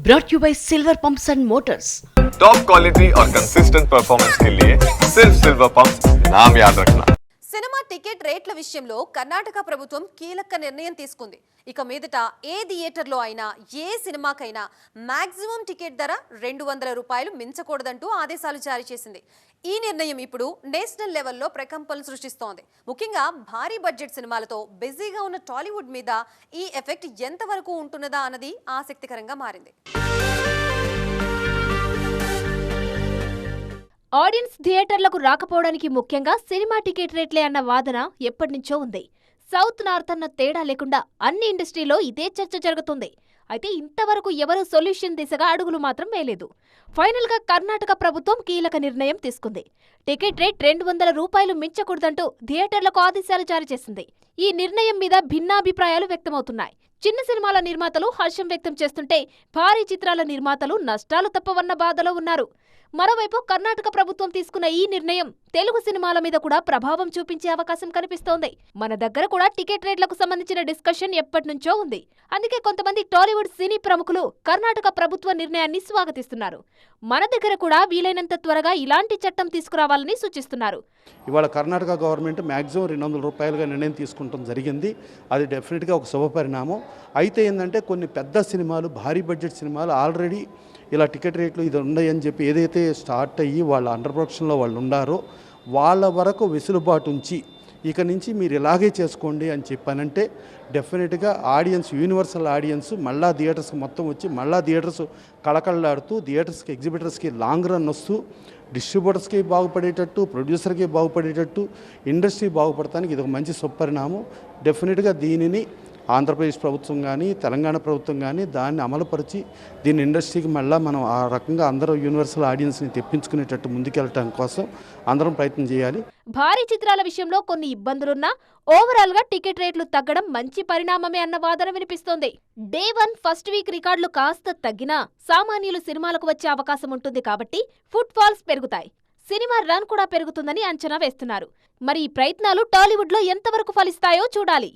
brought you by Silver Pumps and Motors. Top quality और consistent performance के लिए सिर्फ सिल्वर पंप्स नाम याद रखना. సినిమా టికెట్ రేట్ల విషయంలో కర్ణాటక ప్రభుత్వం కీలక నిర్ణయం తీసుకుంది. ఇక మీదట ఏ థియేటర్లో అయినా ఏ సినిమాకైనా మాక్సిమం టికెట్ ధర 200 రూపాయలు మించకూడదంటూ ఆదేశాలు జారీ చేసింది. ఈ నిర్ణయం ఇప్పుడు నేషనల్ లెవెల్లో ప్రకంపనలు సృష్టిస్తోంది. ముఖ్యంగా భారీ బడ్జెట్ సినిమాలతో బిజీగా ఉన్న టాలీవుడ్ మీద ఈ ఎఫెక్ట్ ఎంతవరకు ఉంటున్నదా అన్నది ఆసక్తికరంగా మారింది. ఆడియన్స్ థియేటర్లకు రాకపోవడానికి ముఖ్యంగా సినిమా టికెట్ రేట్లే అన్న వాదన ఎప్పటినుంచో ఉంది. సౌత్ నార్త్ అన్న తేడా లేకుండా అన్ని ఇండస్ట్రీలో ఇదే చర్చ జరుగుతుంది. అయితే ఇంతవరకు ఎవరూ సొల్యూషన్ దిశగా అడుగులు మాత్రం వేయలేదు. ఫైనల్ గా కర్ణాటక ప్రభుత్వం కీలక నిర్ణయం తీసుకుంది. టికెట్ రేట్ 200 రూపాయలు మించకూడదంటూ థియేటర్లకు ఆదేశాలు జారీ చేసింది. ఈ నిర్ణయం మీద భిన్నాభిప్రాయాలు వ్యక్తమవుతున్నాయి. చిన్న సినిమాల నిర్మాతలు హర్షం వ్యక్తం చేస్తుంటే భారీ చిత్రాల నిర్మాతలు నష్టాలు తప్పవన్న బాధలో ఉన్నారు. మరోవైపు కర్ణాటక ప్రభుత్వం తీసుకున్న ఈ నిర్ణయం తెలుగు సినిమాల మీద కూడా ప్రభావం చూపించే అవకాశం కనిపిస్తోంది. మన దగ్గర కూడా టికెట్ రేట్లకు సంబంధించిన డిస్కషన్ ఎప్పటినుంచో ఉంది. అందుకే కొంతమంది టాలీవుడ్ సినీ ప్రముఖులు కర్ణాటక ప్రభుత్వ నిర్ణయాన్ని స్వాగతిస్తున్నారు. మన దగ్గర కూడా వీలైనంత త్వరగా ఇలాంటి చట్టం తీసుకురావాలని సూచిస్తున్నారు. ఇవాళ కర్ణాటక గవర్నమెంట్ మ్యాక్సిమం 200 రూపాయలుగా నిర్ణయం తీసుకుంటాం జరిగింది. అది డెఫినెట్గా ఒక శుభపరిణామం. అయితే ఏంటంటే కొన్ని పెద్ద సినిమాలు, భారీ బడ్జెట్ సినిమాలు ఆల్రెడీ ఇలా టికెట్ రేట్లు ఇది ఉన్నాయని చెప్పి ఏదైతే స్టార్ట్ అయ్యి వాళ్ళ అండర్ ప్రొడక్షన్లో వాళ్ళు ఉన్నారో వాళ్ళ వరకు వెసులుబాటు ఉంచి ఇక నుంచి మీరు ఇలాగే చేసుకోండి అని చెప్పానంటే డెఫినెట్గా ఆడియన్స్, యూనివర్సల్ ఆడియన్స్ మళ్ళా థియేటర్స్కి మొత్తం వచ్చి మళ్ళా థియేటర్స్ కళకళలాడుతూ థియేటర్స్కి, ఎగ్జిబిటర్స్కి లాంగ్ రన్ వస్తూ డిస్ట్రిబ్యూటర్స్కి బాగుపడేటట్టు, ప్రొడ్యూసర్కి బాగుపడేటట్టు, ఇండస్ట్రీ బాగుపడటానికి ఇది ఒక మంచి సుపరిణామం. డెఫినెట్గా దీనిని ఆంధ్రప్రదేశ్ ప్రభుత్వం కానీ తెలంగాణ ప్రభుత్వం కానీ దాన్ని అమలుపరిచి దీని ఇండస్ట్రీకి మళ్ళీ మనం ఆ రకంగా అందరూ యూనివర్సల్ ఆడియన్స్ని తెప్పించుకునేటట్టు ముందుకెళ్ళటం కోసం అందరం ప్రయత్నం చేయాలి. భారీ చిత్రాల విషయంలో కొన్ని ఇబ్బందులున్నా ఓవరాల్ గా టికెట్ రేట్లు తగ్గడం మంచి పరిణామమే అన్న వాదన వినిపిస్తోంది. డే 1 ఫస్ట్ వీక్ రికార్డులు కాస్త తగ్గినా సామాన్యులు సినిమాలకు వచ్చే అవకాశం ఉంటుంది కాబట్టి ఫుట్ ఫాల్స్ పెరుగుతాయి. సినిమా రన్ కూడా పెరుగుతుందని అంచనా వేస్తున్నారు. మరి ఈ ప్రయత్నాలు టాలీవుడ్ లో ఎంతవరకు ఫలిస్తాయో చూడాలి.